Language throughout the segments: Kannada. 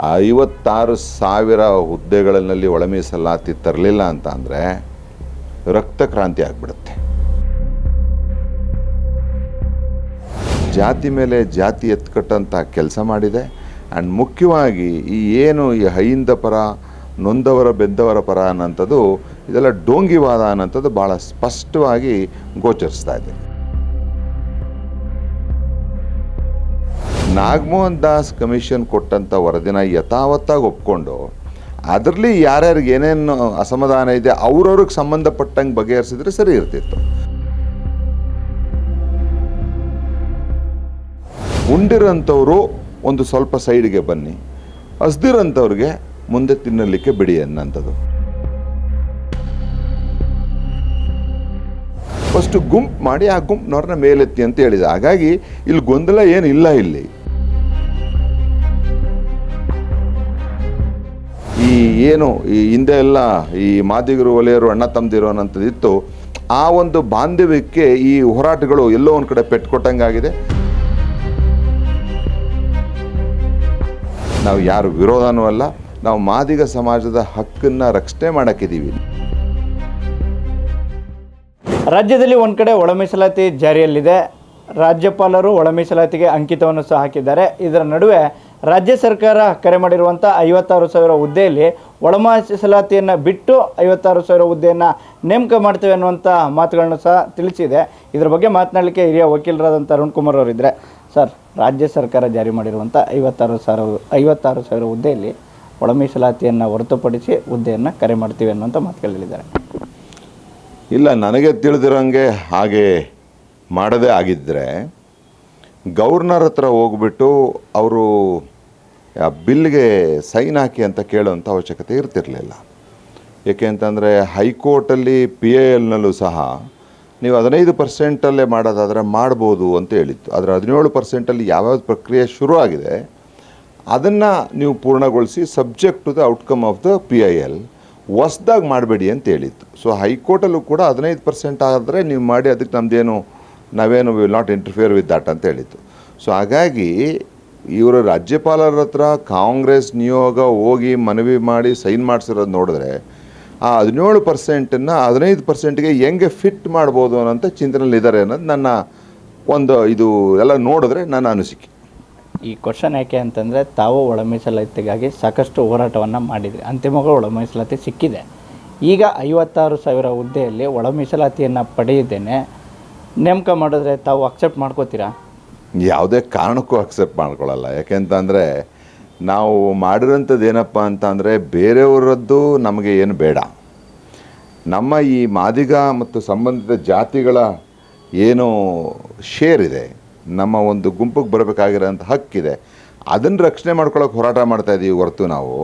56,000 ಹುದ್ದೆಗಳಲ್ಲಿ ಒಳ ಮೀಸಲಾತಿ ತರಲಿಲ್ಲ ಅಂತ ಅಂದರೆ ರಕ್ತ ಕ್ರಾಂತಿ ಆಗಿಬಿಡುತ್ತೆ. ಜಾತಿ ಮೇಲೆ ಜಾತಿ ಎತ್ಕಟ್ಟಂಥ ಕೆಲಸ ಮಾಡಿದೆ. ಆ್ಯಂಡ್ ಮುಖ್ಯವಾಗಿ ಈ ಹೈಂದ ಪರ, ನೊಂದವರ ಬೆಂದವರ ಪರ ಅನ್ನೋಂಥದ್ದು, ಇದೆಲ್ಲ ಡೋಂಗಿವಾದ ಅನ್ನೋಂಥದ್ದು ಭಾಳ ಸ್ಪಷ್ಟವಾಗಿ ಗೋಚರಿಸ್ತಾ ಇದೆ. ನಾಗಮೋಹನ್ ದಾಸ್ ಕಮಿಷನ್ ಕೊಟ್ಟಂಥ ವರದಿನ ಯಥಾವತ್ತಾಗಿ ಒಪ್ಕೊಂಡು ಅದರಲ್ಲಿ ಯಾರ್ಯಾರಿಗೆ ಏನೇನು ಅಸಮಾಧಾನ ಇದೆ ಅವ್ರವ್ರಿಗೆ ಸಂಬಂಧಪಟ್ಟಂಗೆ ಬಗೆಹರಿಸಿದ್ರೆ ಸರಿ ಇರ್ತಿತ್ತು. ಉಂಡಿರೋಂಥವ್ರು ಒಂದು ಸ್ವಲ್ಪ ಸೈಡ್ಗೆ ಬನ್ನಿ, ಹಸ್ದಿರೋಂಥವ್ರಿಗೆ ಮುಂದೆ ತಿನ್ನಲಿಕ್ಕೆ ಬಿಡಿ ಅನ್ನೋಂಥದ್ದು. ಫಸ್ಟು ಗುಂಪು ಮಾಡಿ ಆ ಗುಂಪಿನವ್ರನ್ನ ಮೇಲೆತ್ತಿ ಅಂತ ಹೇಳಿದೆ. ಹಾಗಾಗಿ ಇಲ್ಲಿ ಗೊಂದಲ ಏನಿಲ್ಲ. ಇಲ್ಲಿ ಈ ಹಿಂದೆ ಎಲ್ಲ ಈ ಮಾದಿಗರು ಒಲೆಯರು ಅಣ್ಣ ತಮ್ಮದಿರು ಅನ್ನೋಂಥದ್ದಿತ್ತು. ಆ ಒಂದು ಬಾಂಧವ್ಯಕ್ಕೆ ಈ ಹೋರಾಟಗಳು ಎಲ್ಲೋ ಒಂದು ಕಡೆ ಪೆಟ್ಕೊಟ್ಟಂಗಾಗಿದೆ. ನಾವು ಯಾರು ವಿರೋಧನೂ ಅಲ್ಲ, ನಾವು ಮಾದಿಗ ಸಮಾಜದ ಹಕ್ಕನ್ನು ರಕ್ಷಣೆ ಮಾಡೋಕ್ಕಿದ್ದೀವಿ. ರಾಜ್ಯದಲ್ಲಿ ಒಂದು ಕಡೆ ಒಳ ಮೀಸಲಾತಿ ಜಾರಿಯಲ್ಲಿದೆ. ರಾಜ್ಯಪಾಲರು ಒಳ ಮೀಸಲಾತಿಗೆ ಅಂಕಿತವನ್ನು ಸಹ ಹಾಕಿದ್ದಾರೆ. ಇದರ ನಡುವೆ ರಾಜ್ಯ ಸರ್ಕಾರ ಕರೆ ಮಾಡಿರುವಂಥ 56,000 ಹುದ್ದೆಯಲ್ಲಿ ಒಳ ಮೀಸಲಾತಿಯನ್ನು ಬಿಟ್ಟು 56,000 ಹುದ್ದೆಯನ್ನು ನೇಮಕ ಮಾಡ್ತೇವೆ ಅನ್ನುವಂಥ ಮಾತುಗಳನ್ನು ಸಹ ತಿಳಿಸಿದೆ. ಇದರ ಬಗ್ಗೆ ಮಾತನಾಡಲಿಕ್ಕೆ ಹಿರಿಯ ವಕೀಲರಾದಂಥ ಅರುಣ್ ಕುಮಾರ್ ಅವರಿದ್ದರೆ, ಸರ್, ರಾಜ್ಯ ಸರ್ಕಾರ ಜಾರಿ ಮಾಡಿರುವಂಥ 56,000 ಹುದ್ದೆಯಲ್ಲಿ ಒಳ ಮೀಸಲಾತಿಯನ್ನು ಹೊರತುಪಡಿಸಿ ಹುದ್ದೆಯನ್ನು ಕರೆ ಮಾಡ್ತೀವಿ ಅನ್ನುವಂಥ ಮಾತುಗಳು ಹೇಳಿದ್ದಾರೆ. ಇಲ್ಲ, ನನಗೆ ತಿಳಿದಿರೋಂಗೆ ಹಾಗೆ ಮಾಡದೇ ಆಗಿದ್ದರೆ ಗವರ್ನರ್ ಹತ್ರ ಹೋಗ್ಬಿಟ್ಟು ಅವರು ಬಿಲ್ಗೆ ಸೈನ್ ಹಾಕಿ ಅಂತ ಕೇಳೋವಂಥ ಅವಶ್ಯಕತೆ ಇರ್ತಿರಲಿಲ್ಲ. ಏಕೆ ಅಂತಂದರೆ ಹೈಕೋರ್ಟಲ್ಲಿ PILನಲ್ಲೂ ಸಹ ನೀವು 15% ಮಾಡೋದಾದರೆ ಮಾಡ್ಬೋದು ಅಂತ ಹೇಳಿತ್ತು. ಆದರೆ 17% ಯಾವ್ಯಾವ ಪ್ರಕ್ರಿಯೆ ಶುರು ಆಗಿದೆ ಅದನ್ನು ನೀವು ಪೂರ್ಣಗೊಳಿಸಿ subject to the outcome of the PIL ಹೊಸ್ದಾಗಿ ಮಾಡಬೇಡಿ ಅಂತ ಹೇಳಿತ್ತು. ಸೊ ಹೈಕೋರ್ಟಲ್ಲೂ ಕೂಡ 15% ಆದರೆ ನೀವು ಮಾಡಿ, ಅದಕ್ಕೆ ನಾವೇನು will not interfere with that ಅಂತ ಹೇಳಿತ್ತು. ಸೊ ಹಾಗಾಗಿ ಇವರು ರಾಜ್ಯಪಾಲರ ಹತ್ರ ಕಾಂಗ್ರೆಸ್ ನಿಯೋಗ ಹೋಗಿ ಮನವಿ ಮಾಡಿ ಸೈನ್ ಮಾಡಿಸಿರೋದು ನೋಡಿದ್ರೆ ಆ 17%ನ್ನು 15%ಗೆ ಹೆಂಗೆ ಫಿಟ್ ಮಾಡ್ಬೋದು ಅನ್ನೋಂಥ ಚಿಂತನೆಯಲ್ಲಿದ್ದಾರೆ ಅನ್ನೋದು ನನ್ನ ಒಂದು ಇದು ಎಲ್ಲ ನೋಡಿದ್ರೆ ನನ್ನ ಅನಿಸಿಕೆ. ಈ ಕ್ವಶನ್ ಯಾಕೆ ಅಂತಂದರೆ, ತಾವು ಒಳ ಮೀಸಲಾತಿಗಾಗಿ ಸಾಕಷ್ಟು ಹೋರಾಟವನ್ನು ಮಾಡಿದ್ರಿ. ಅಂತಿಮವಾಗಿ ಒಳ ಮೀಸಲಾತಿ ಸಿಕ್ಕಿದೆ. ಈಗ 56,000 ಹುದ್ದೆಯಲ್ಲಿ ಒಳ ಮೀಸಲಾತಿಯನ್ನು ಪಡೆಯಿದ್ದೇನೆ ನೇಮಕ ಮಾಡಿದ್ರೆ ತಾವು ಅಕ್ಸೆಪ್ಟ್ ಮಾಡ್ಕೋತೀರಾ? ಯಾವುದೇ ಕಾರಣಕ್ಕೂ ಅಕ್ಸೆಪ್ಟ್ ಮಾಡ್ಕೊಳ್ಳಲ್ಲ. ಯಾಕೆಂತಂದರೆ ನಾವು ಮಾಡಿರೋಂಥದ್ದು ಏನಪ್ಪ ಅಂತಂದರೆ ಬೇರೆಯವರದ್ದು ನಮಗೆ ಏನು ಬೇಡ. ನಮ್ಮ ಈ ಮಾದಿಗ ಮತ್ತು ಸಂಬಂಧಿತ ಜಾತಿಗಳ ಏನು ಶೇರ್ ಇದೆ, ನಮ್ಮ ಒಂದು ಗುಂಪಿಗೆ ಬರಬೇಕಾಗಿರೋಂಥ ಹಕ್ಕಿದೆ, ಅದನ್ನು ರಕ್ಷಣೆ ಮಾಡ್ಕೊಳ್ಳೋಕೆ ಹೋರಾಟ ಮಾಡ್ತಾಯಿದ್ದೀವಿ ಹೊರತು ನಾವು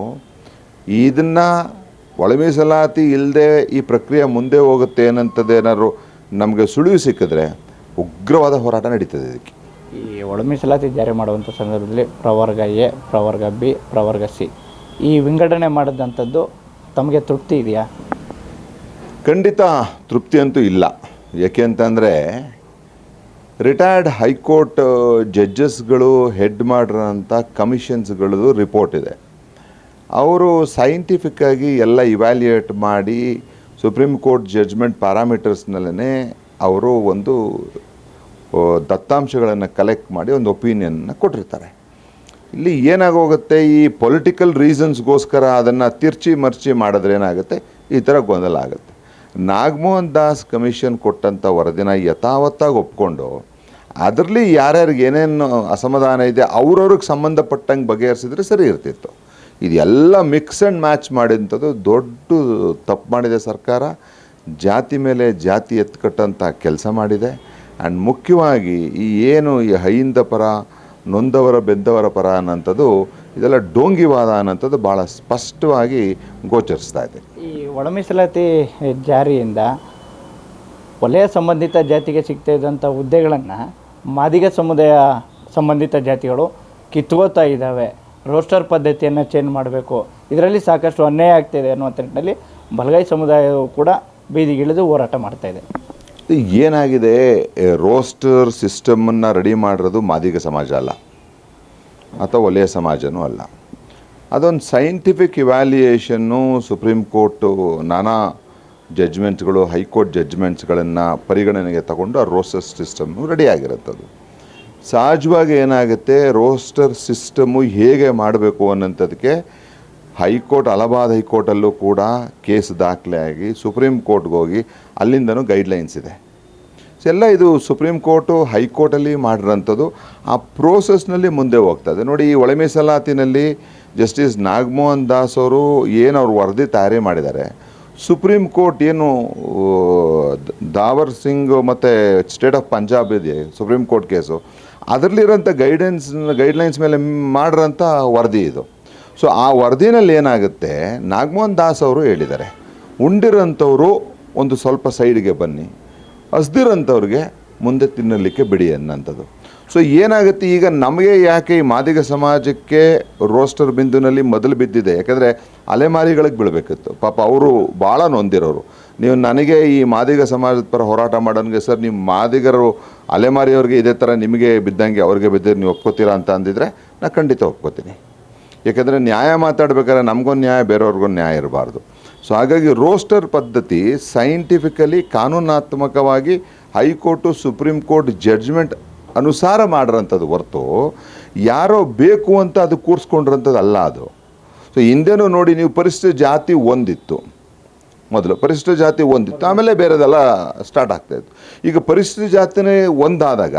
ಇದನ್ನು ಒಳ ಮೀಸಲಾತಿ ಇಲ್ಲದೆ ಈ ಪ್ರಕ್ರಿಯೆ ಮುಂದೆ ಹೋಗುತ್ತೆ ಏನಂತದ್ದೇನಾದ್ರು ನಮಗೆ ಸುಳಿವು ಸಿಕ್ಕಿದ್ರೆ ಉಗ್ರವಾದ ಹೋರಾಟ ನಡೀತದೆ. ಇದಕ್ಕೆ ಈ ಒಳ ಮೀಸಲಾತಿ ಜಾರಿ ಮಾಡುವಂಥ ಸಂದರ್ಭದಲ್ಲಿ ಪ್ರವರ್ಗ ಎ, ಪ್ರವರ್ಗ ಬಿ, ಪ್ರವರ್ಗ ಸಿ ಈ ವಿಂಗಡಣೆ ಮಾಡಿದಂಥದ್ದು ತಮಗೆ ತೃಪ್ತಿ ಇದೆಯಾ? ಖಂಡಿತ ತೃಪ್ತಿ ಅಂತೂ ಇಲ್ಲ. ಏಕೆ ಅಂತಂದರೆ ರಿಟೈರ್ಡ್ ಹೈಕೋರ್ಟ್ ಜಡ್ಜಸ್ಗಳು ಹೆಡ್ ಮಾಡಿರೋಂಥ ಕಮಿಷನ್ಸ್ಗಳದ್ದು ರಿಪೋರ್ಟ್ ಇದೆ. ಅವರು ಸೈಂಟಿಫಿಕ್ಕಾಗಿ ಎಲ್ಲ ಇವ್ಯಾಲ್ಯೂಯೇಟ್ ಮಾಡಿ ಸುಪ್ರೀಂ ಕೋರ್ಟ್ ಜಡ್ಜ್ಮೆಂಟ್ ಪ್ಯಾರಾಮೀಟರ್ಸ್ನಲ್ಲೇ ಅವರು ಒಂದು ದತ್ತಾಂಶಗಳನ್ನು ಕಲೆಕ್ಟ್ ಮಾಡಿ ಒಂದು ಒಪಿನಿಯನ್ನ ಕೊಟ್ಟಿರ್ತಾರೆ. ಇಲ್ಲಿ ಏನಾಗೋಗುತ್ತೆ, ಈ ಪೊಲಿಟಿಕಲ್ ರೀಸನ್ಸ್ಗೋಸ್ಕರ ಅದನ್ನು ತಿರ್ಚಿ ಮರ್ಚಿ ಮಾಡಿದ್ರೆ ಏನಾಗುತ್ತೆ, ಈ ಥರ ಗೊಂದಲ ಆಗುತ್ತೆ. ನಾಗಮೋಹನ್ ದಾಸ್ ಕಮಿಷನ್ ಕೊಟ್ಟಂಥ ವರದಿನ ಯಥಾವತ್ತಾಗಿ ಒಪ್ಕೊಂಡು ಅದರಲ್ಲಿ ಯಾರ್ಯಾರಿಗೆ ಏನೇನು ಅಸಮಾಧಾನ ಇದೆ ಅವ್ರವ್ರಿಗೆ ಸಂಬಂಧಪಟ್ಟಂಗೆ ಬಗೆಹರಿಸಿದ್ರೆ ಸರಿ ಇರ್ತಿತ್ತು. ಇದೆಲ್ಲ ಮಿಕ್ಸ್ ಆ್ಯಂಡ್ ಮ್ಯಾಚ್ ಮಾಡಿದಂಥದ್ದು ದೊಡ್ಡ ತಪ್ಪು ಮಾಡಿದೆ ಸರ್ಕಾರ. ಜಾತಿ ಮೇಲೆ ಜಾತಿ ಎತ್ಕಟ್ಟಂಥ ಕೆಲಸ ಮಾಡಿದೆ. ಆ್ಯಂಡ್ ಮುಖ್ಯವಾಗಿ ಈ ಹೈಂದ ಪರ, ನೊಂದವರ ಬೆಂದವರ ಪರ ಅನ್ನೋಂಥದ್ದು, ಇದೆಲ್ಲ ಡೋಂಗಿವಾದ ಅನ್ನೋಂಥದ್ದು ಭಾಳ ಸ್ಪಷ್ಟವಾಗಿ ಗೋಚರಿಸ್ತಾ ಇದೆ. ಈ ಒಳ ಮೀಸಲಾತಿ ಜಾರಿಯಿಂದ ವಲಯ ಸಂಬಂಧಿತ ಜಾತಿಗೆ ಸಿಗ್ತಾ ಇದ್ದಂಥ ಹುದ್ದೆಗಳನ್ನು ಮಾದಿಗ ಸಮುದಾಯ ಸಂಬಂಧಿತ ಜಾತಿಗಳು ಕಿತ್ಕೋತಾ ಇದ್ದಾವೆ. ರೋಸ್ಟರ್ ಪದ್ಧತಿಯನ್ನು ಚೇಂಜ್ ಮಾಡಬೇಕು, ಇದರಲ್ಲಿ ಸಾಕಷ್ಟು ಅನ್ಯಾಯ ಆಗ್ತಾಯಿದೆ ಅನ್ನುವಂಥ ನಿಟ್ಟಿನಲ್ಲಿ ಬಲಗೈ ಸಮುದಾಯವು ಕೂಡ ಬೀದಿಗಿಳಿದು ಹೋರಾಟ ಮಾಡ್ತಾಯಿದೆ. ಏನಾಗಿದೆ, ರೋಸ್ಟರ್ ಸಿಸ್ಟಮನ್ನು ರೆಡಿ ಮಾಡಿರೋದು ಮಾದಿಗ ಸಮಾಜ ಅಲ್ಲ ಅಥವಾ ವಲಯ ಸಮಾಜನೂ ಅಲ್ಲ. ಅದೊಂದು ಸೈಂಟಿಫಿಕ್ ಇವ್ಯಾಲ್ಯೂಯೇಷನ್ನು ಸುಪ್ರೀಂ ಕೋರ್ಟು ನಾನಾ ಜಡ್ಜ್ಮೆಂಟ್ಗಳು ಹೈಕೋರ್ಟ್ ಜಡ್ಜ್ಮೆಂಟ್ಸ್ಗಳನ್ನು ಪರಿಗಣನೆಗೆ ತಗೊಂಡು ಆ ರೋಸ್ಟರ್ ಸಿಸ್ಟಮ್ಮು ರೆಡಿಯಾಗಿರುತ್ತದು. ಸಹಜವಾಗಿ ಏನಾಗುತ್ತೆ, ರೋಸ್ಟರ್ ಸಿಸ್ಟಮು ಹೇಗೆ ಮಾಡಬೇಕು ಅನ್ನೋಂಥದ್ದಕ್ಕೆ ಹೈಕೋರ್ಟ್ ಅಲಹಾಬಾದ್ ಹೈಕೋರ್ಟಲ್ಲೂ ಕೂಡ ಕೇಸ್ ದಾಖಲೆ ಆಗಿ ಸುಪ್ರೀಂ ಕೋರ್ಟ್ಗೆ ಹೋಗಿ ಅಲ್ಲಿಂದನೂ ಗೈಡ್ಲೈನ್ಸ್ ಇದೆ. ಸೊ ಎಲ್ಲ ಇದು ಸುಪ್ರೀಂ ಕೋರ್ಟು ಹೈಕೋರ್ಟಲ್ಲಿ ಮಾಡಿರೋಂಥದ್ದು ಆ ಪ್ರೋಸೆಸ್ನಲ್ಲಿ ಮುಂದೆ ಹೋಗ್ತದೆ. ನೋಡಿ, ಈ ಒಳ ಮೀಸಲಾತಿನಲ್ಲಿ ಜಸ್ಟಿಸ್ ನಾಗಮೋಹನ್ ದಾಸ್ ಅವರು ಏನು ಅವ್ರು ವರದಿ ತಯಾರಿ ಮಾಡಿದ್ದಾರೆ, ಸುಪ್ರೀಂ ಕೋರ್ಟ್ ಏನು ದಾವರ್ ಸಿಂಗ್ ಮತ್ತು ಸ್ಟೇಟ್ ಆಫ್ ಪಂಜಾಬ್ ಇದೆ ಸುಪ್ರೀಂ ಕೋರ್ಟ್ ಕೇಸು, ಅದರಲ್ಲಿರೋಂಥ ಗೈಡ್ಲೈನ್ಸ್ ಮೇಲೆ ಮಾಡಿರೋಂಥ ವರದಿ ಇದು. ಸೊ ಆ ವರದಿನಲ್ಲಿ ಏನಾಗುತ್ತೆ, ನಾಗಮೋಹನ್ ದಾಸ್ ಅವರು ಹೇಳಿದ್ದಾರೆ, ಉಂಡಿರೋಂಥವ್ರು ಒಂದು ಸ್ವಲ್ಪ ಸೈಡ್ಗೆ ಬನ್ನಿ, ಹಸ್ದಿರೋಂಥವ್ರಿಗೆ ಮುಂದೆ ತಿನ್ನಲಿಕ್ಕೆ ಬಿಡಿ ಅನ್ನೋಂಥದ್ದು. ಸೊ ಏನಾಗುತ್ತೆ, ಈಗ ನಮಗೆ ಯಾಕೆ ಈ ಮಾದಿಗ ಸಮಾಜಕ್ಕೆ ರೋಸ್ಟರ್ ಬಿಂದುನಲ್ಲಿ ಮೊದಲು ಬಿದ್ದಿದೆ, ಯಾಕಂದರೆ ಅಲೆಮಾರಿಗಳಿಗೆ ಬೀಳಬೇಕಿತ್ತು. ಪಾಪ ಅವರು ಭಾಳ ನೊಂದಿರೋರು. ನೀವು ನನಗೆ ಈ ಮಾದಿಗ ಸಮಾಜದ ಪರ ಹೋರಾಟ ಮಾಡೋನಿಗೆ, ಸರ್ ನಿಮ್ಮ ಮಾದಿಗರು ಅಲೆಮಾರಿಯವ್ರಿಗೆ ಇದೇ ಥರ ನಿಮಗೆ ಬಿದ್ದಂಗೆ ಅವ್ರಿಗೆ ಬಿದ್ದರೆ ನೀವು ಒಪ್ಕೋತೀರಾ ಅಂತ ಅಂದಿದ್ರೆ ನಾನು ಖಂಡಿತ ಒಪ್ಕೋತೀನಿ. ಯಾಕೆಂದರೆ ನ್ಯಾಯ ಮಾತಾಡ್ಬೇಕಾದ್ರೆ ನಮಗೊಂದು ನ್ಯಾಯ, ಬೇರೆಯವ್ರಿಗೊಂದು ನ್ಯಾಯ ಇರಬಾರ್ದು. ಸೊ ಹಾಗಾಗಿ ರೋಸ್ಟರ್ ಪದ್ಧತಿ ಸೈಂಟಿಫಿಕಲಿ ಕಾನೂನಾತ್ಮಕವಾಗಿ ಹೈಕೋರ್ಟು ಸುಪ್ರೀಂ ಕೋರ್ಟ್ ಜಡ್ಜ್ಮೆಂಟ್ ಅನುಸಾರ ಮಾಡಿರೋಂಥದ್ದು ಹೊರತು ಯಾರೋ ಬೇಕು ಅಂತ ಅದು ಕೂರಿಸ್ಕೊಂಡಿರೋಂಥದ್ದು ಅಲ್ಲ ಅದು. ಸೊ ಹಿಂದೆನೂ ನೋಡಿ, ನೀವು ಪರಿಶಿಷ್ಟ ಜಾತಿ ಒಂದಿತ್ತು, ಮೊದಲು ಪರಿಶಿಷ್ಟ ಜಾತಿ ಒಂದಿತ್ತು, ಆಮೇಲೆ ಬೇರೆದೆಲ್ಲ ಸ್ಟಾರ್ಟ್ ಆಗ್ತಾಯಿತ್ತು. ಈಗ ಪರಿಶಿಷ್ಟ ಜಾತಿನೇ ಒಂದಾದಾಗ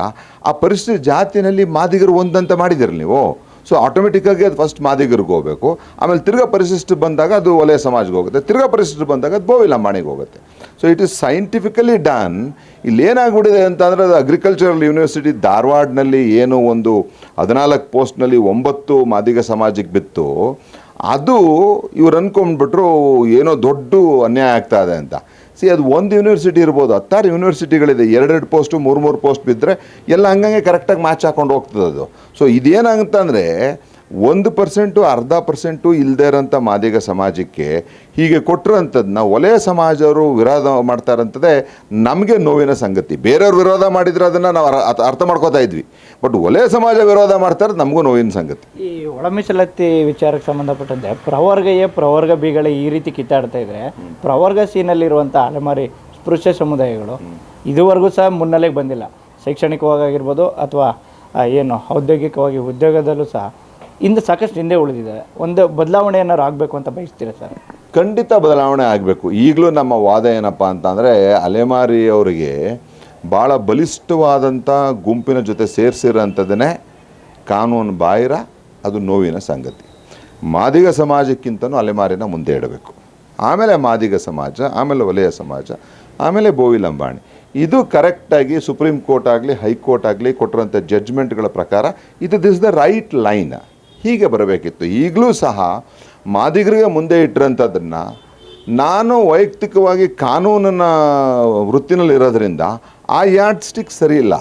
ಆ ಪರಿಶಿಷ್ಟ ಜಾತಿನಲ್ಲಿ ಮಾದಿಗರು ಒಂದಂತ ಮಾಡಿದಿರಲಿ ನೀವು. ಸೊ ಆಟೋಮೆಟಿಕ್ಕಾಗಿ ಅದು ಫಸ್ಟ್ ಮಾದಿಗರಿಗೆ ಹೋಗಬೇಕು, ಆಮೇಲೆ ತಿರ್ಗಾ ಪರಿಶಿಷ್ಟ ಬಂದಾಗ ಅದು ವಲಯ ಸಮಾಜಕ್ಕೆ ಹೋಗುತ್ತೆ, ತಿರ್ಗಾ ಪರಿಶಿಷ್ಟ ಬಂದಾಗ ಅದು ಬೋವಿ ಲಂಬಾಣಿಗೆ ಹೋಗುತ್ತೆ. So it is scientifically done. ಇಲ್ಲಿ ಏನಾಗ್ಬಿಟ್ಟಿದೆ ಅಂತಂದರೆ, ಅದು ಅಗ್ರಿಕಲ್ಚರಲ್ ಯೂನಿವರ್ಸಿಟಿ ಧಾರವಾಡನಲ್ಲಿ ಏನು ಒಂದು 14 ಪೋಸ್ಟ್ನಲ್ಲಿ 9 ಮಾದಿಗ ಸಮಾಜಕ್ಕೆ ಬಿತ್ತು, ಅದು ಇವ್ರು ಅಂದ್ಕೊಂಡ್ಬಿಟ್ರು ಏನೋ ದೊಡ್ಡ ಅನ್ಯಾಯ ಆಗ್ತಾ ಇದೆ ಅಂತ. ಅದು ಒಂದು ಯೂನಿವರ್ಸಿಟಿ ಇರ್ಬೋದು, 10 ಯೂನಿವರ್ಸಿಟಿಗಳಿದೆ, 2 ಪೋಸ್ಟು 3 ಪೋಸ್ಟ್ ಬಿದ್ದರೆ ಎಲ್ಲ ಹಂಗಂಗೆ ಕರೆಕ್ಟಾಗಿ ಮ್ಯಾಚ್ ಹಾಕೊಂಡು ಹೋಗ್ತದೆ ಅದು. ಸೊ ಇದೇನಾಗುತ್ತಂದರೆ 1%, 0.5% ಇಲ್ಲದೇ ಇರೋಂಥ ಮಾದಿಗ ಸಮಾಜಕ್ಕೆ ಹೀಗೆ ಕೊಟ್ಟಿರೋಂಥದ್ದನ್ನ ವಲಯ ಸಮಾಜವರು ವಿರೋಧ ಮಾಡ್ತಾರಂಥದ್ದೇ ನಮಗೆ ನೋವಿನ ಸಂಗತಿ. ಬೇರೆಯವ್ರು ವಿರೋಧ ಮಾಡಿದರೆ ಅದನ್ನು ನಾವು ಅರ್ಥ ಮಾಡ್ಕೋತಾ ಇದ್ವಿ, ಬಟ್ ವಲಯ ಸಮಾಜ ವಿರೋಧ ಮಾಡ್ತಾರೆ, ನಮಗೂ ನೋವಿನ ಸಂಗತಿ. ಈ ಒಳ ಮೀಸಲಾತಿ ವಿಚಾರಕ್ಕೆ ಸಂಬಂಧಪಟ್ಟಂತೆ ಪ್ರವರ್ಗ ಬಿಗಳೇ ಈ ರೀತಿ ಕಿತ್ತಾಡ್ತಾ ಇದ್ರೆ, ಪ್ರವರ್ಗ ಸಿನಲ್ಲಿರುವಂಥ ಅಲೆಮಾರಿ ಸ್ಪೃಶ್ಯ ಸಮುದಾಯಗಳು ಇದುವರೆಗೂ ಸಹ ಮುನ್ನೆಲೆಗೆ ಬಂದಿಲ್ಲ. ಶೈಕ್ಷಣಿಕವಾಗಿರ್ಬೋದು ಅಥವಾ ಏನು ಔದ್ಯೋಗಿಕವಾಗಿ ಉದ್ಯೋಗದಲ್ಲೂ ಸಹ ಸಾಕಷ್ಟು ಹಿಂದೆ ಉಳಿದಿದೆ. ಒಂದು ಬದಲಾವಣೆ ಏನಾದ್ರು ಆಗಬೇಕು ಅಂತ ಬಯಸ್ತೀರಾ ಸರ್? ಖಂಡಿತ ಬದಲಾವಣೆ ಆಗಬೇಕು. ಈಗಲೂ ನಮ್ಮ ವಾದ ಏನಪ್ಪ ಅಂತಂದರೆ, ಅಲೆಮಾರಿಯವರಿಗೆ ಭಾಳ ಬಲಿಷ್ಠವಾದಂಥ ಗುಂಪಿನ ಜೊತೆ ಸೇರಿಸಿರೋಂಥದ್ದನ್ನೇ ಕಾನೂನು ಬಾಹಿರ, ಅದು ನೋವಿನ ಸಂಗತಿ. ಮಾದಿಗ ಸಮಾಜಕ್ಕಿಂತನೂ ಅಲೆಮಾರಿನ ಮುಂದೆ ಇಡಬೇಕು, ಆಮೇಲೆ ಮಾದಿಗ ಸಮಾಜ, ಆಮೇಲೆ ವಲಯ ಸಮಾಜ, ಆಮೇಲೆ ಬೋವಿ ಲಂಬಾಣಿ. ಇದು ಕರೆಕ್ಟಾಗಿ ಸುಪ್ರೀಂ ಕೋರ್ಟ್ ಆಗಲಿ ಹೈಕೋರ್ಟ್ ಆಗಲಿ ಕೊಟ್ಟಿರೋಂಥ ಜಡ್ಜ್ಮೆಂಟ್ಗಳ ಪ್ರಕಾರ ದಿಸ್ ದ ರೈಟ್ ಲೈನ್, ಹೀಗೆ ಬರಬೇಕಿತ್ತು. ಈಗಲೂ ಸಹ ಮಾದಿಗರಿಗೆ ಮುಂದೆ ಇಟ್ಟಿರೋಂಥದ್ದನ್ನು ನಾನು ವೈಯಕ್ತಿಕವಾಗಿ ಕಾನೂನಿನ ವೃತ್ತಿನಲ್ಲಿರೋದ್ರಿಂದ ಆ ಯಾರ್ಡ್ ಸ್ಟಿಕ್ ಸರಿ ಇಲ್ಲ,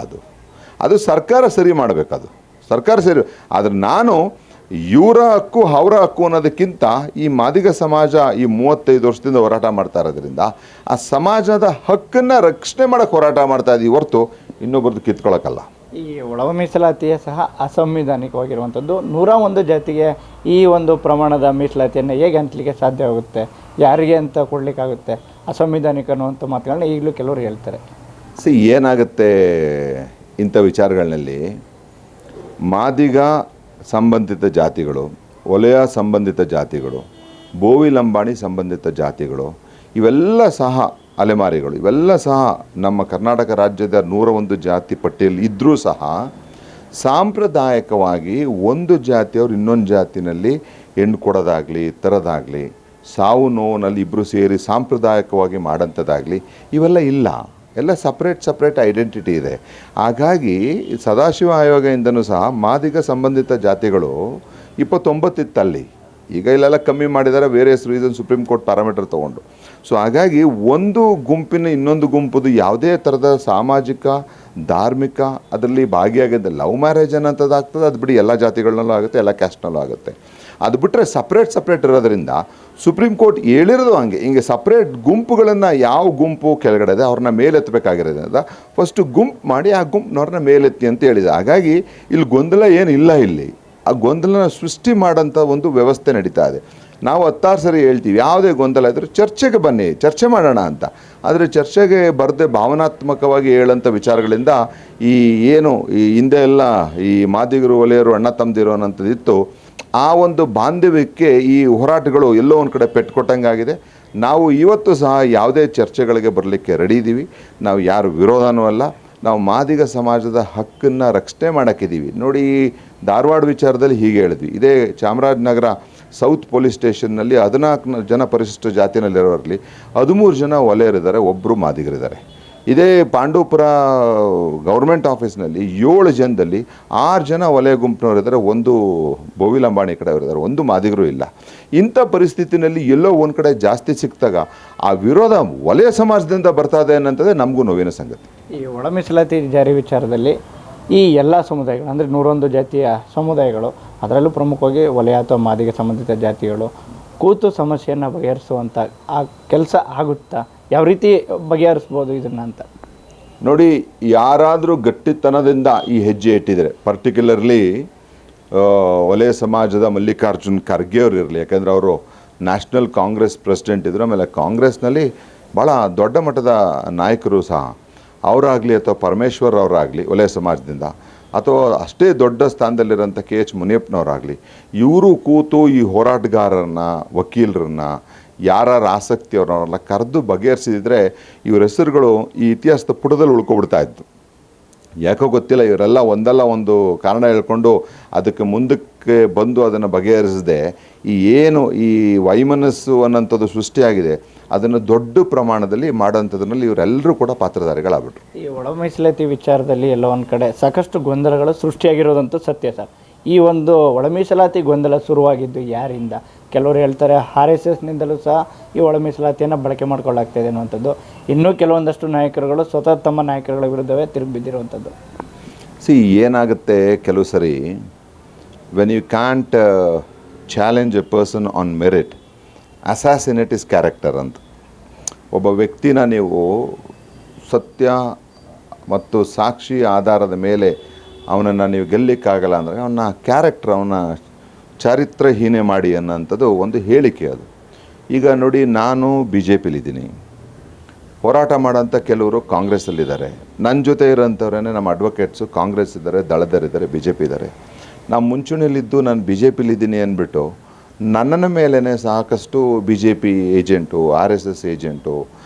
ಅದು ಸರ್ಕಾರ ಸರಿ ಮಾಡಬೇಕು, ಅದು ಸರ್ಕಾರ ಸರಿ. ಆದರೆ ನಾನು ಇವರ ಹಕ್ಕು ಅವರ ಹಕ್ಕು ಅನ್ನೋದಕ್ಕಿಂತ ಈ ಮಾದಿಗ ಸಮಾಜ ಈ 35 ವರ್ಷದಿಂದ ಹೋರಾಟ ಮಾಡ್ತಾ ಇರೋದ್ರಿಂದ ಆ ಸಮಾಜದ ಹಕ್ಕನ್ನು ರಕ್ಷಣೆ ಮಾಡೋಕ್ಕೆ ಹೋರಾಟ ಮಾಡ್ತಾ ಇದ್ದೀವಿ ಹೊರತು ಇನ್ನೊಬ್ಬರದ್ದು ಕಿತ್ಕೊಳ್ಳೋಕ್ಕಲ್ಲ. ಈ ಒಳ ಮೀಸಲಾತಿಯೇ ಸಹ ಅಸಂವಿಧಾನಿಕವಾಗಿರುವಂಥದ್ದು. 101 ಜಾತಿಗೆ ಈ ಒಂದು ಪ್ರಮಾಣದ ಮೀಸಲಾತಿಯನ್ನು ಹೇಗೆ ಹಂಚಲಿಕ್ಕೆ ಸಾಧ್ಯವಾಗುತ್ತೆ, ಯಾರಿಗೆ ಅಂತ ಕೊಡಲಿಕ್ಕಾಗುತ್ತೆ? ಅಸಂವಿಧಾನಿಕ ಅನ್ನುವಂಥ ಮಾತುಗಳನ್ನ ಈಗಲೂ ಕೆಲವರು ಹೇಳ್ತಾರೆ. ಏನಾಗುತ್ತೆ ಇಂಥ ವಿಚಾರಗಳಲ್ಲಿ, ಮಾದಿಗ ಸಂಬಂಧಿತ ಜಾತಿಗಳು, ವಲಯ ಸಂಬಂಧಿತ ಜಾತಿಗಳು, ಬೋವಿ ಲಂಬಾಣಿ ಸಂಬಂಧಿತ ಜಾತಿಗಳು, ಇವೆಲ್ಲ ಸಹ ಅಲೆಮಾರಿಗಳು, ಇವೆಲ್ಲ ಸಹ ನಮ್ಮ ಕರ್ನಾಟಕ ರಾಜ್ಯದ 101 ಜಾತಿ ಪಟ್ಟಿಯಲ್ಲಿ ಇದ್ದರೂ ಸಹ ಸಾಂಪ್ರದಾಯಿಕವಾಗಿ ಒಂದು ಜಾತಿಯವರು ಇನ್ನೊಂದು ಜಾತಿನಲ್ಲಿ ಹೆಣ್ಣು ಕೊಡೋದಾಗಲಿ, ತರೋದಾಗಲಿ, ಸಾವು ನೋವಿನಲ್ಲಿ ಇಬ್ಬರು ಸೇರಿ ಸಾಂಪ್ರದಾಯಿಕವಾಗಿ ಮಾಡೋಂಥದ್ದಾಗಲಿ ಇವೆಲ್ಲ ಇಲ್ಲ. ಎಲ್ಲ ಸಪ್ರೇಟ್ ಐಡೆಂಟಿಟಿ ಇದೆ. ಹಾಗಾಗಿ ಸದಾಶಿವ ಆಯೋಗದಿಂದನೂ ಸಹ ಮಾದಿಗ ಸಂಬಂಧಿತ ಜಾತಿಗಳು 29 ಇತ್ತಲ್ಲಿ, ಈಗ ಇಲ್ಲೆಲ್ಲ ಕಮ್ಮಿ ಮಾಡಿದ್ದಾರೆ, various reason supreme court parameter ತೊಗೊಂಡು. ಸೊ ಹಾಗಾಗಿ ಒಂದು ಗುಂಪಿನ ಇನ್ನೊಂದು ಗುಂಪುದು ಯಾವುದೇ ಥರದ ಸಾಮಾಜಿಕ ಧಾರ್ಮಿಕ ಅದರಲ್ಲಿ ಭಾಗಿಯಾಗಿದೆ. ಲವ್ ಮ್ಯಾರೇಜ್ ಅನ್ನೋಂಥದ್ದು ಆಗ್ತದೆ, ಅದು ಬಿಡಿ ಎಲ್ಲ ಜಾತಿಗಳನ್ನೂ ಆಗುತ್ತೆ, ಎಲ್ಲ ಕ್ಯಾಸ್ಟ್ನಲ್ಲೂ ಆಗುತ್ತೆ. ಅದು ಬಿಟ್ಟರೆ ಸಪ್ರೇಟ್ ಇರೋದ್ರಿಂದ ಸುಪ್ರೀಂ ಕೋರ್ಟ್ ಹೇಳಿರೋದು ಹಿಂಗೆ ಸಪ್ರೇಟ್ ಗುಂಪುಗಳನ್ನು, ಯಾವ ಗುಂಪು ಕೆಳಗಡೆ ಇದೆ ಅವ್ರನ್ನ ಮೇಲೆತ್ತಬೇಕಾಗಿರೋದ್ರಿಂದ ಫಸ್ಟು ಗುಂಪು ಮಾಡಿ ಆ ಗುಂಪಿನವ್ರನ್ನ ಮೇಲೆತ್ತಿ ಅಂತ ಹೇಳಿದೆ. ಹಾಗಾಗಿ ಇಲ್ಲಿ ಗೊಂದಲ ಏನಿಲ್ಲ, ಇಲ್ಲಿ ಆ ಗೊಂದಲನ ಸೃಷ್ಟಿ ಮಾಡೋಂಥ ಒಂದು ವ್ಯವಸ್ಥೆ ನಡೀತಾ ಇದೆ. ನಾವು 10 ಸರಿ ಹೇಳ್ತೀವಿ, ಯಾವುದೇ ಗೊಂದಲ ಇದ್ದರೂ ಚರ್ಚೆಗೆ ಬನ್ನಿ, ಚರ್ಚೆ ಮಾಡೋಣ ಅಂತ. ಆದರೆ ಚರ್ಚೆಗೆ ಬರದೆ ಭಾವನಾತ್ಮಕವಾಗಿ ಹೇಳೋಂಥ ವಿಚಾರಗಳಿಂದ ಈ ಹಿಂದೆ ಎಲ್ಲ ಈ ಮಾದಿಗರು ಒಲೆಯರು ಅಣ್ಣ ತಮ್ಮದಿರು ಅನ್ನೋಂಥದ್ದಿತ್ತು. ಆ ಒಂದು ಬಾಂಧವ್ಯಕ್ಕೆ ಈ ಹೋರಾಟಗಳು ಎಲ್ಲೋ ಒಂದು ಕಡೆ ಪೆಟ್ಟು ಕೊಟ್ಟಂಗಾಗಿದೆ. ನಾವು ಇವತ್ತು ಸಹ ಯಾವುದೇ ಚರ್ಚೆಗಳಿಗೆ ಬರಲಿಕ್ಕೆ ರೆಡಿ ಇದ್ದೀವಿ. ನಾವು ಯಾರು ವಿರೋಧನೂ ಅಲ್ಲ. ನಾವು ಮಾದಿಗ ಸಮಾಜದ ಹಕ್ಕನ್ನು ರಕ್ಷಣೆ ಮಾಡೋಕ್ಕಿದ್ದೀವಿ. ನೋಡಿ, ಧಾರವಾಡ ವಿಚಾರದಲ್ಲಿ ಹೀಗೆ ಹೇಳಿದ್ವಿ. ಇದೇ ಚಾಮರಾಜನಗರ ಸೌತ್ ಪೊಲೀಸ್ ಸ್ಟೇಷನ್ನಲ್ಲಿ 14 ಜನ ಪರಿಶಿಷ್ಟ ಜಾತಿನಲ್ಲಿರೋರಲ್ಲಿ 13 ಜನ ಒಲೆಯರಿದ್ದಾರೆ, ಒಬ್ಬರು ಮಾದಿಗರಿದ್ದಾರೆ. ಇದೇ ಪಾಂಡವಪುರ ಗೌರ್ಮೆಂಟ್ ಆಫೀಸ್ನಲ್ಲಿ 7 ಜನದಲ್ಲಿ 6 ಜನ ವಲಯ ಗುಂಪಿನವರಿದ್ದಾರೆ, ಒಂದು ಬೋವಿಲಂಬಾಣಿ ಕಡೆ ಅವರಿದ್ದಾರೆ, ಒಂದು ಮಾದಿಗರು ಇಲ್ಲ. ಇಂಥ ಪರಿಸ್ಥಿತಿನಲ್ಲಿ ಎಲ್ಲೋ ಒಂದು ಕಡೆ ಜಾಸ್ತಿ ಸಿಕ್ಕಿದಾಗ ಆ ವಿರೋಧ ವಲಯ ಸಮಾಜದಿಂದ ಬರ್ತದೆ ಅನ್ನೋಂಥದ್ದೇ ನಮಗೂ ನೋವಿನ ಸಂಗತಿ. ಈ ಒಳ ಮೀಸಲಾತಿ ಜಾರಿ ವಿಚಾರದಲ್ಲಿ ಈ ಎಲ್ಲ ಸಮುದಾಯಗಳು ಅಂದರೆ 101 ಜಾತಿಯ ಸಮುದಾಯಗಳು, ಅದರಲ್ಲೂ ಪ್ರಮುಖವಾಗಿ ವಲಯ ಅಥವಾ ಮಾದಿಗೆ ಸಂಬಂಧಿತ ಜಾತಿಗಳು ಕೂತು ಸಮಸ್ಯೆಯನ್ನು ಬಗೆಹರಿಸುವಂಥ ಆ ಕೆಲಸ ಆಗುತ್ತಾ? ಯಾವ ರೀತಿ ಬಗೆಹರಿಸ್ಬೋದು ಇದನ್ನು ಅಂತ ನೋಡಿ, ಯಾರಾದರೂ ಗಟ್ಟಿತನದಿಂದ ಈ ಹೆಜ್ಜೆ ಇಟ್ಟಿದ್ದಾರೆ, ಪರ್ಟಿಕ್ಯುಲರ್ಲಿ ವಲಯ ಸಮಾಜದ ಮಲ್ಲಿಕಾರ್ಜುನ್ ಖರ್ಗೆ ಅವರು ಇರಲಿ, ಯಾಕೆಂದರೆ ಅವರು ನ್ಯಾಷನಲ್ ಕಾಂಗ್ರೆಸ್ ಪ್ರೆಸಿಡೆಂಟ್ ಇದ್ದರು. ಆಮೇಲೆ ಕಾಂಗ್ರೆಸ್ನಲ್ಲಿ ಭಾಳ ದೊಡ್ಡ ಮಟ್ಟದ ನಾಯಕರು ಸಹ, ಅವರಾಗಲಿ ಅಥವಾ ಪರಮೇಶ್ವರ್ ಅವರಾಗಲಿ ವಲಯ ಸಮಾಜದಿಂದ, ಅಥವಾ ಅಷ್ಟೇ ದೊಡ್ಡ ಸ್ಥಾನದಲ್ಲಿರೋಂಥ KH ಮುನಿಯಪ್ಪನವರಾಗಲಿ, ಇವರು ಕೂತು ಈ ಹೋರಾಟಗಾರರನ್ನ, ವಕೀಲರನ್ನ, ಯಾರು ಆಸಕ್ತಿಯವ್ರನ್ನೆಲ್ಲ ಕರೆದು ಬಗೆಹರಿಸಿದ್ರೆ ಇವರ ಹೆಸರುಗಳು ಈ ಇತಿಹಾಸದ ಪುಟದಲ್ಲಿ ಉಳ್ಕೊಬಿಡ್ತಾ ಇತ್ತು. ಯಾಕೋ ಗೊತ್ತಿಲ್ಲ, ಇವರೆಲ್ಲ ಒಂದಲ್ಲ ಒಂದು ಕಾರಣ ಹೇಳ್ಕೊಂಡು ಅದಕ್ಕೆ ಮುಂದಕ್ಕೆ ಬಂದು ಅದನ್ನು ಬಗೆಹರಿಸದೆ ಈ ವೈಮನಸ್ಸು ಅನ್ನೋಂಥದ್ದು ಸೃಷ್ಟಿಯಾಗಿದೆ, ಅದನ್ನು ದೊಡ್ಡ ಪ್ರಮಾಣದಲ್ಲಿ ಮಾಡೋಂಥದ್ರಲ್ಲಿ ಇವರೆಲ್ಲರೂ ಕೂಡ ಪಾತ್ರಧಾರಿಗಳಾಗ್ಬಿಟ್ರು. ಈ ಒಳ ಮೀಸಲಾತಿ ವಿಚಾರದಲ್ಲಿ ಎಲ್ಲ ಒಂದು ಕಡೆ ಸಾಕಷ್ಟು ಗೊಂದಲಗಳು ಸೃಷ್ಟಿಯಾಗಿರೋದಂತೂ ಸತ್ಯ ಸರ್. ಈ ಒಂದು ಒಳ ಮೀಸಲಾತಿ ಗೊಂದಲ ಶುರುವಾಗಿದ್ದು ಯಾರಿಂದ? ಕೆಲವರು ಹೇಳ್ತಾರೆ RSSನಿಂದಲೂ ಸಹ ಈ ಒಳ ಮೀಸಲಾತಿಯನ್ನು ಬಳಕೆ ಮಾಡ್ಕೊಳ್ಳಾಗ್ತಾಯಿದೆ ಅನ್ನುವಂಥದ್ದು. ಇನ್ನೂ ಕೆಲವೊಂದಷ್ಟು ನಾಯಕರುಗಳು ಸ್ವತಃ ತಮ್ಮ ನಾಯಕರುಗಳ ವಿರುದ್ಧವೇ ತಿರುಗಿ ಬಿದ್ದಿರುವಂಥದ್ದು. ಏನಾಗುತ್ತೆ ಕೆಲವು ಸರಿ, when you can't challenge a person on merit, assassinate his character ಅಂತ. ಒಬ್ಬ ವ್ಯಕ್ತಿನ ನೀವು ಸತ್ಯ ಮತ್ತು ಸಾಕ್ಷಿ ಆಧಾರದ ಮೇಲೆ ಅವನನ್ನು ನೀವು ಗೆಲ್ಲಕ್ಕಾಗಲ್ಲ ಅಂದರೆ ಅವನ ಕ್ಯಾರೆಕ್ಟರ್, ಅವನ ಚಾರಿತ್ರಹೀನೆ ಮಾಡಿ ಅನ್ನೋಂಥದ್ದು ಒಂದು ಹೇಳಿಕೆ ಅದು. ಈಗ ನೋಡಿ, ನಾನು BJPಲಿದ್ದೀನಿ, ಹೋರಾಟ ಮಾಡೋಂಥ ಕೆಲವರು ಕಾಂಗ್ರೆಸ್ಸಲ್ಲಿದ್ದಾರೆ. ನನ್ನ ಜೊತೆ ಇರೋಂಥವ್ರೇ ನಮ್ಮ ಅಡ್ವೊಕೇಟ್ಸು ಕಾಂಗ್ರೆಸ್ ಇದ್ದಾರೆ, ದಳದರಿದ್ದಾರೆ, BJP ಇದ್ದಾರೆ. ನಾನು ಮುಂಚೂಣಿಯಲ್ಲಿದ್ದು ನಾನು BJPಲಿದ್ದೀನಿ ಅಂದ್ಬಿಟ್ಟು ನನ್ನ ಮೇಲೇ ಸಾಕಷ್ಟು BJP ಏಜೆಂಟು, RSS ಏಜೆಂಟು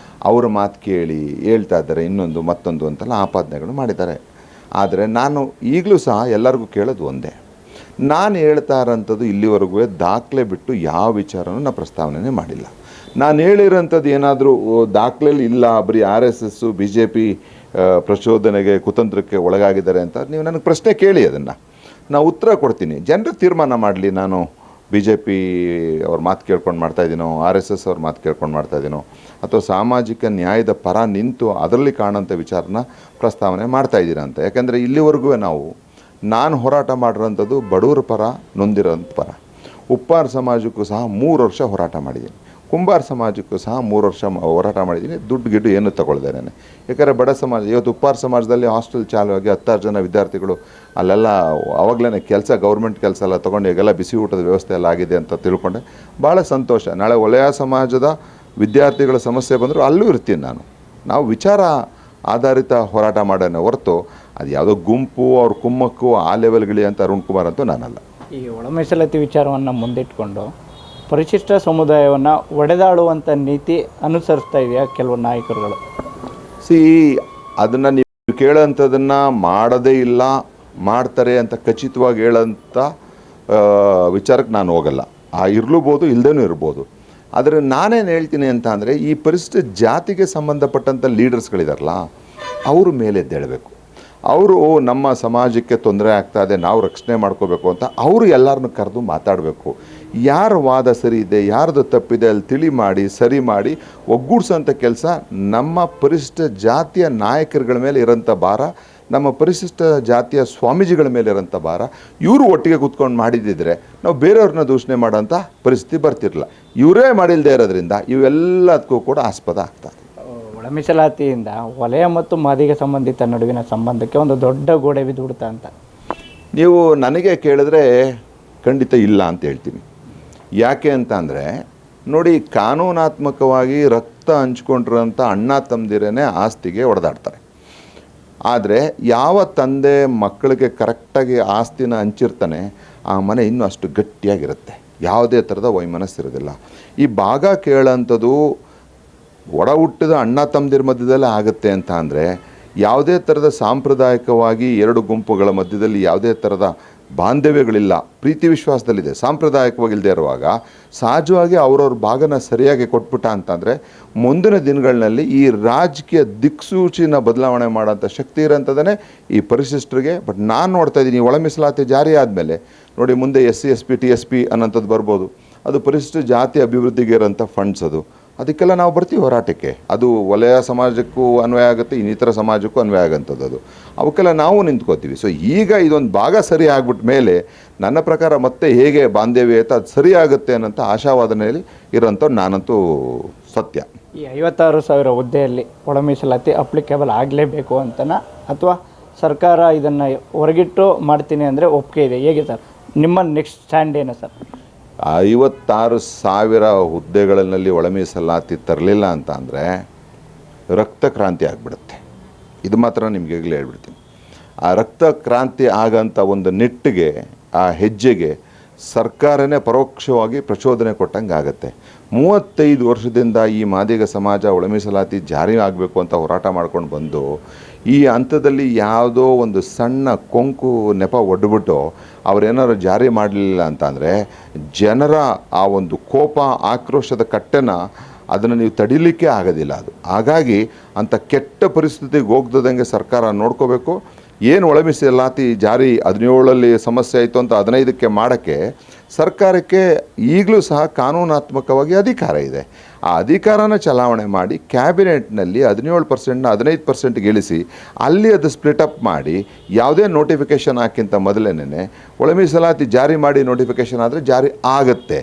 ಅವ್ರ ಮಾತು ಕೇಳಿ ಹೇಳ್ತಾ ಇದ್ದಾರೆ, ಇನ್ನೊಂದು ಮತ್ತೊಂದು ಅಂತೆಲ್ಲ ಆಪಾದನೆಗಳು ಮಾಡಿದ್ದಾರೆ. ಆದರೆ ನಾನು ಈಗಲೂ ಸಹ ಎಲ್ಲರಿಗೂ ಕೇಳೋದು ಒಂದೇ, ನಾನು ಹೇಳ್ತಾ ಇರೋಂಥದ್ದು ಇಲ್ಲಿವರೆಗೂ ದಾಖಲೆ ಬಿಟ್ಟು ಯಾವ ವಿಚಾರನೂ ನಾನು ಪ್ರಸ್ತಾವನೆ ಮಾಡಿಲ್ಲ. ನಾನು ಹೇಳಿರೋಂಥದ್ದು ಏನಾದರೂ ದಾಖಲೆಯಲ್ಲಿ ಇಲ್ಲ, ಬರೀ RSS BJP ಪ್ರಚೋದನೆಗೆ ಕುತಂತ್ರಕ್ಕೆ ಒಳಗಾಗಿದ್ದಾರೆ ಅಂತ ನೀವು ನನಗೆ ಪ್ರಶ್ನೆ ಕೇಳಿ, ಅದನ್ನು ನಾನು ಉತ್ತರ ಕೊಡ್ತೀನಿ. ಜನರು ತೀರ್ಮಾನ ಮಾಡಲಿ, ನಾನು BJP ಅವ್ರ ಮಾತು ಕೇಳ್ಕೊಂಡು ಮಾಡ್ತಾಯಿದ್ದೀನೋ, RSS ಅವ್ರ ಮಾತು ಕೇಳ್ಕೊಂಡು ಮಾಡ್ತಾಯಿದ್ದೀನೋ, ಅಥವಾ ಸಾಮಾಜಿಕ ನ್ಯಾಯದ ಪರ ನಿಂತು ಅದರಲ್ಲಿ ಕಾಣೋಂಥ ವಿಚಾರನ ಪ್ರಸ್ತಾವನೆ ಮಾಡ್ತಾಯಿದ್ದೀರ ಅಂತ. ಯಾಕೆಂದರೆ ಇಲ್ಲಿವರೆಗೂ ನಾನು ಹೋರಾಟ ಮಾಡಿರೋಂಥದ್ದು ಬಡವರ ಪರ, ನೊಂದಿರೋಂಥ ಪರ. ಉಪ್ಪಾರ ಸಮಾಜಕ್ಕೂ ಸಹ 3 ವರ್ಷ ಹೋರಾಟ ಮಾಡಿದ್ದೀನಿ, ಕುಂಬಾರ ಸಮಾಜಕ್ಕೂ ಸಹ 3 ವರ್ಷ ಹೋರಾಟ ಮಾಡಿದ್ದೀನಿ. ದುಡ್ಡು ಗಿಡ್ಡು ಏನು ತಗೊಳ್ದೆ ನಾನು. ಯಾಕಂದರೆ ಬಡ ಸಮಾಜ, ಇವತ್ತು ಉಪ್ಪಾರ ಸಮಾಜದಲ್ಲಿ ಹಾಸ್ಟೆಲ್ ಚಾಲುವಾಗಿ 16 ಜನ ವಿದ್ಯಾರ್ಥಿಗಳು ಅಲ್ಲೆಲ್ಲ ಆವಾಗಲೇ ಕೆಲಸ, ಗೌರ್ಮೆಂಟ್ ಕೆಲಸ ಎಲ್ಲ ತೊಗೊಂಡು ಈಗೆಲ್ಲ ಬಿಸಿ ಊಟದ ವ್ಯವಸ್ಥೆ ಎಲ್ಲ ಆಗಿದೆ ಅಂತ ತಿಳ್ಕೊಂಡೆ. ಭಾಳ ಸಂತೋಷ. ನಾಳೆ ವಲಯ ಸಮಾಜದ ವಿದ್ಯಾರ್ಥಿಗಳ ಸಮಸ್ಯೆ ಬಂದರೂ ಅಲ್ಲೂ ಇರ್ತೀನಿ ನಾನು. ನಾವು ವಿಚಾರ ಆಧಾರಿತ ಹೋರಾಟ ಮಾಡೋಣ ಹೊರತು ಅದು ಯಾವುದೋ ಗುಂಪು ಅವ್ರ ಕುಮ್ಮಕ್ಕು ಆ ಲೆವೆಲ್ಗಳಿ ಅಂತ ಅರುಣ್ ಕುಮಾರ್ ಅಂತೂ ನಾನಲ್ಲ. ಈ ಒಳ ಮೀಸಲಾತಿ ವಿಚಾರವನ್ನು ಮುಂದಿಟ್ಕೊಂಡು ಪರಿಶಿಷ್ಟ ಸಮುದಾಯವನ್ನು ಒಡೆದಾಡುವಂಥ ನೀತಿ ಅನುಸರಿಸ್ತಾ ಇದೆಯಾ ಕೆಲವು ನಾಯಕರುಗಳು? ಅದನ್ನು ನೀವು ಕೇಳೋಂಥದ್ದನ್ನು ಮಾಡೋದೇ ಇಲ್ಲ, ಮಾಡ್ತಾರೆ ಅಂತ ಖಚಿತವಾಗಿ ಹೇಳೋಂಥ ವಿಚಾರಕ್ಕೆ ನಾನು ಹೋಗಲ್ಲ. ಇರಲೂಬೋದು, ಇಲ್ಲದೇನೂ ಇರ್ಬೋದು. ಆದರೆ ನಾನೇನು ಹೇಳ್ತೀನಿ ಅಂತ ಅಂದರೆ, ಈ ಪರಿಶಿಷ್ಟ ಜಾತಿಗೆ ಸಂಬಂಧಪಟ್ಟಂಥ ಲೀಡರ್ಸ್ಗಳಿದಾರಲ್ಲ, ಅವ್ರ ಮೇಲೆ ಎದ್ದೇಳಬೇಕು. ಅವರು ನಮ್ಮ ಸಮಾಜಕ್ಕೆ ತೊಂದರೆ ಆಗ್ತಾಯಿದೆ, ನಾವು ರಕ್ಷಣೆ ಮಾಡ್ಕೋಬೇಕು ಅಂತ ಅವರು ಎಲ್ಲರನ್ನೂ ಕರೆದು ಮಾತಾಡಬೇಕು. ಯಾರ ವಾದ ಸರಿ ಇದೆ, ಯಾರ್ದು ತಪ್ಪಿದೆ ಅಲ್ಲಿ ತಿಳಿ ಮಾಡಿ, ಸರಿ ಮಾಡಿ, ಒಗ್ಗೂಡಿಸೋಂಥ ಕೆಲಸ ನಮ್ಮ ಪರಿಶಿಷ್ಟ ಜಾತಿಯ ನಾಯಕರುಗಳ ಮೇಲೆ ಇರೋಂಥ ಭಾರ, ನಮ್ಮ ಪರಿಶಿಷ್ಟ ಜಾತಿಯ ಸ್ವಾಮೀಜಿಗಳ ಮೇಲೆ ಇರೋಂಥ ಭಾರ. ಇವರು ಒಟ್ಟಿಗೆ ಕೂತ್ಕೊಂಡು ಮಾಡಿದ್ದಿದ್ರೆ ನಾವು ಬೇರೆಯವ್ರನ್ನ ದೂಷಣೆ ಮಾಡೋಂಥ ಪರಿಸ್ಥಿತಿ ಬರ್ತಿರಲಿಲ್ಲ. ಇವರೇ ಮಾಡಿಲ್ಲದೆ ಇರೋದ್ರಿಂದ ಇವೆಲ್ಲದಕ್ಕೂ ಕೂಡ ಆಸ್ಪದ ಆಗ್ತದೆ. ಒಳ ಮೀಸಲಾತಿಯಿಂದ ವಲಯ ಮತ್ತು ಮಾದಿಗೆ ಸಂಬಂಧಿತ ನಡುವಿನ ಸಂಬಂಧಕ್ಕೆ ಒಂದು ದೊಡ್ಡ ಗೋಡೆ ಬಿದ್ದುಬಿಡ್ತಾ ಅಂತ ನೀವು ನನಗೆ ಕೇಳಿದ್ರೆ ಖಂಡಿತ ಇಲ್ಲ ಅಂತ ಹೇಳ್ತೀನಿ. ಯಾಕೆ ಅಂತ ಅಂದರೆ ನೋಡಿ, ಕಾನೂನಾತ್ಮಕವಾಗಿ ರಕ್ತ ಹಂಚ್ಕೊಂಡಿರೋಂಥ ಅಣ್ಣ ತಮ್ಮದಿರೇ ಆಸ್ತಿಗೆ ಹೊಡೆದಾಡ್ತಾರೆ. ಆದರೆ ಯಾವ ತಂದೆ ಮಕ್ಕಳಿಗೆ ಕರೆಕ್ಟಾಗಿ ಆಸ್ತಿನ ಹಂಚಿರ್ತಾನೆ ಆ ಮನೆ ಇನ್ನೂ ಅಷ್ಟು ಗಟ್ಟಿಯಾಗಿರುತ್ತೆ, ಯಾವುದೇ ಥರದ ವೈಮನಸ್ಸಿರೋದಿಲ್ಲ. ಈ ಭಾಗ ಕೇಳೋಂಥದ್ದು ಒಡ ಹುಟ್ಟಿದ ಅಣ್ಣ ತಮ್ಮದಿರ ಮಧ್ಯದಲ್ಲೇ ಆಗುತ್ತೆ ಅಂತ ಅಂದರೆ ಯಾವುದೇ ಥರದ ಸಾಂಪ್ರದಾಯಿಕವಾಗಿ ಎರಡು ಗುಂಪುಗಳ ಮಧ್ಯದಲ್ಲಿ ಯಾವುದೇ ಥರದ ಬಾಂಧವ್ಯಗಳಿಲ್ಲ, ಪ್ರೀತಿ ವಿಶ್ವಾಸದಲ್ಲಿದೆ, ಸಾಂಪ್ರದಾಯಿಕವಾಗಿಲ್ಲದೆ ಇರುವಾಗ ಸಹಜವಾಗಿ ಅವ್ರವ್ರ ಭಾಗನ ಸರಿಯಾಗಿ ಕೊಟ್ಬಿಟ್ಟ ಅಂತಂದರೆ ಮುಂದಿನ ದಿನಗಳಲ್ಲಿ ಈ ರಾಜಕೀಯ ದಿಕ್ಸೂಚಿನ ಬದಲಾವಣೆ ಮಾಡೋಂಥ ಶಕ್ತಿ ಇರೋಂಥದ್ದೇ ಈ ಪರಿಶಿಷ್ಟರಿಗೆ. ಬಟ್ ನಾನು ನೋಡ್ತಾ ಇದ್ದೀನಿ, ಒಳ ಮೀಸಲಾತಿ ಜಾರಿ ಆದಮೇಲೆ ನೋಡಿ, ಮುಂದೆ SC ST TSP ಅನ್ನೋಂಥದ್ದು ಬರ್ಬೋದು. ಅದು ಪರಿಶಿಷ್ಟ ಜಾತಿ ಅಭಿವೃದ್ಧಿಗೆ ಇರೋಂಥ ಫಂಡ್ಸ್, ಅದಕ್ಕೆಲ್ಲ ನಾವು ಬರ್ತೀವಿ ಹೋರಾಟಕ್ಕೆ. ಅದು ವಲಯ ಸಮಾಜಕ್ಕೂ ಅನ್ವಯ ಆಗುತ್ತೆ, ಇನ್ನಿತರ ಸಮಾಜಕ್ಕೂ ಅನ್ವಯ ಆಗೋಂಥದ್ದು. ಅದು ಅವಕ್ಕೆಲ್ಲ ನಾವು ನಿಂತ್ಕೋತೀವಿ. ಸೊ ಈಗ ಇದೊಂದು ಭಾಗ ಸರಿ ಆಗ್ಬಿಟ್ಟ ಮೇಲೆ ನನ್ನ ಪ್ರಕಾರ ಮತ್ತೆ ಹೇಗೆ ಬಾಂಧವ್ಯ ಐತೆ ಅದು ಸರಿ ಆಗುತ್ತೆ ಅನ್ನೋಂಥ ಆಶಾವಾದನೆಯಲ್ಲಿ ಇರೋಂಥವ್ರು ನಾನಂತೂ ಸತ್ಯ. ಈ 56,000 ಹುದ್ದೆಯಲ್ಲಿ ಒಳ ಮೀಸಲಾತಿ ಅಪ್ಲಿಕೇಬಲ್ ಆಗಲೇಬೇಕು ಅಂತನಾ, ಅಥವಾ ಸರ್ಕಾರ ಇದನ್ನು ಹೊರಗಿಟ್ಟು ಮಾಡ್ತೀನಿ ಅಂದರೆ ಒಪ್ಪಿಗೆ ಇದೆ, ಹೇಗೆ ಸರ್ ನಿಮ್ಮ ನೆಕ್ಸ್ಟ್ ಸ್ಟ್ಯಾಂಡ್ ಏನು ಸರ್? 56,000 ಹುದ್ದೆಗಳಲ್ಲಿ ಒಳ ಮೀಸಲಾತಿ ತರಲಿಲ್ಲ ಅಂತ ಅಂದರೆ ರಕ್ತ ಕ್ರಾಂತಿ ಆಗಿಬಿಡುತ್ತೆ. ಇದು ಮಾತ್ರ ನಿಮಗೆ ಈಗಲೇ ಹೇಳ್ಬಿಡ್ತೀನಿ. ಆ ರಕ್ತ ಕ್ರಾಂತಿ ಆಗೋಂಥ ಒಂದು ನಿಟ್ಟಿಗೆ, ಆ ಹೆಜ್ಜೆಗೆ ಸರ್ಕಾರನೇ ಪರೋಕ್ಷವಾಗಿ ಪ್ರಚೋದನೆ ಕೊಟ್ಟಂಗೆ ಆಗುತ್ತೆ. 35 ವರ್ಷದಿಂದ ಈ ಮಾದಿಗ ಸಮಾಜ ಒಳ ಮೀಸಲಾತಿ ಜಾರಿ ಆಗಬೇಕು ಅಂತ ಹೋರಾಟ ಮಾಡ್ಕೊಂಡು ಬಂದು ಈ ಹಂತದಲ್ಲಿ ಯಾವುದೋ ಒಂದು ಸಣ್ಣ ಕೊಂಕು ನೆಪ ಒಡ್ಬಿಟ್ಟು ಅವರೇನಾದ್ರು ಜಾರಿ ಮಾಡಲಿಲ್ಲ ಅಂತಂದರೆ ಜನರ ಆ ಒಂದು ಕೋಪ ಆಕ್ರೋಶದ ಕಟ್ಟೆನ ಅದನ್ನು ನೀವು ತಡಿಲಿಕ್ಕೆ ಆಗೋದಿಲ್ಲ. ಅದು ಹಾಗಾಗಿ ಅಂಥ ಕೆಟ್ಟ ಪರಿಸ್ಥಿತಿಗೆ ಹೋಗ್ದಂಗೆ ಸರ್ಕಾರ ನೋಡ್ಕೋಬೇಕು. ಏನು ಒಳ ಮೀಸಲಾತಿ ಜಾರಿ 17ರಲ್ಲಿ ಸಮಸ್ಯೆ ಆಯಿತು ಅಂತ 15ಕ್ಕೆ ಮಾಡೋಕ್ಕೆ ಸರ್ಕಾರಕ್ಕೆ ಈಗಲೂ ಸಹ ಕಾನೂನಾತ್ಮಕವಾಗಿ ಅಧಿಕಾರ ಇದೆ. ಆ ಅಧಿಕಾರನ ಚಲಾವಣೆ ಮಾಡಿ ಕ್ಯಾಬಿನೆಟ್ನಲ್ಲಿ 17%ನ 15%ಗೆ ಇಳಿಸಿ ಅಲ್ಲಿ ಅದು ಸ್ಪ್ಲಿಟಪ್ ಮಾಡಿ ಯಾವುದೇ ನೋಟಿಫಿಕೇಷನ್ ಹಾಕಿಂತ ಮೊದಲೇನೆ ಒಳ ಮೀಸಲಾತಿ ಜಾರಿ ಮಾಡಿ ನೋಟಿಫಿಕೇಷನ್ ಆದರೆ ಜಾರಿ ಆಗುತ್ತೆ.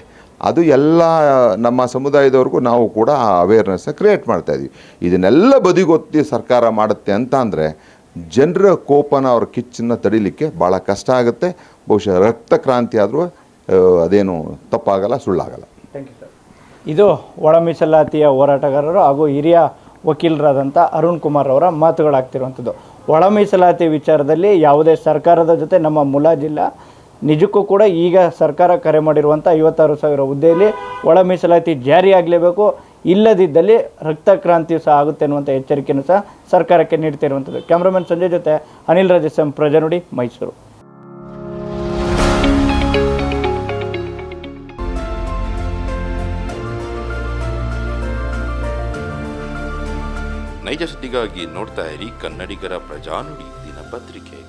ಅದು ಎಲ್ಲ ನಮ್ಮ ಸಮುದಾಯದವ್ರಿಗೂ ನಾವು ಕೂಡ ಆ ಅವೇರ್ನೆಸ್ನ ಕ್ರಿಯೇಟ್ ಮಾಡ್ತಾಯಿದ್ದೀವಿ. ಇದನ್ನೆಲ್ಲ ಬದಿಗೊತ್ತಿ ಸರ್ಕಾರ ಮಾಡುತ್ತೆ ಅಂತ ಅಂದರೆ ಜನರ ಕೋಪನ ಅವ್ರ ಕಿಚ್ಚನ್ನು ತಡಿಲಿಕ್ಕೆ ಭಾಳ ಕಷ್ಟ ಆಗುತ್ತೆ. ಬಹುಶಃ ರಕ್ತ ಕ್ರಾಂತಿ ಆದರೂ ಅದೇನು ತಪ್ಪಾಗಲ್ಲ, ಸುಳ್ಳಾಗಲ್ಲ. Thank you sir. ಇದು ಒಳ ಮೀಸಲಾತಿಯ ಹೋರಾಟಗಾರರು ಹಾಗೂ ಹಿರಿಯ ವಕೀಲರಾದಂಥ ಅರುಣ್ ಕುಮಾರ್ ಅವರ ಮಾತುಗಳಾಗ್ತಿರುವಂಥದ್ದು. ಒಳ ಮೀಸಲಾತಿ ವಿಚಾರದಲ್ಲಿ ಯಾವುದೇ ಸರ್ಕಾರದ ಜೊತೆ ನಮ್ಮ ಮುಲಾಜಿಲ್ಲ. ನಿಜಕ್ಕೂ ಕೂಡ ಈಗ ಸರ್ಕಾರ ಕರೆ ಮಾಡಿರುವಂಥ 56,000 ಹುದ್ದೆಯಲ್ಲಿ ಒಳ ಮೀಸಲಾತಿ ಜಾರಿಯಾಗಲೇಬೇಕು, ಇಲ್ಲದಿದ್ದಲ್ಲಿ ರಕ್ತ ಕ್ರಾಂತಿಯು ಸಹ ಆಗುತ್ತೆ ಅನ್ನುವಂಥ ಎಚ್ಚರಿಕೆಯನ್ನು ಸಹ ಸರ್ಕಾರಕ್ಕೆ ನೀಡ್ತಿರುವಂಥದ್ದು. ಕ್ಯಾಮ್ರಾಮನ್ ಸಂಜಯ್ ಜೊತೆ ಅನಿಲ್ ರಾಜೇಶ್, ಪ್ರಜಾನುಡಿ, ಮೈಸೂರು. ನೈಜ ಸುದ್ದಿಗಾಗಿ ನೋಡ್ತಾ ಇರಿ ಕನ್ನಡಿಗರ ಪ್ರಜಾನುಡಿ ದಿನಪತ್ರಿಕೆ.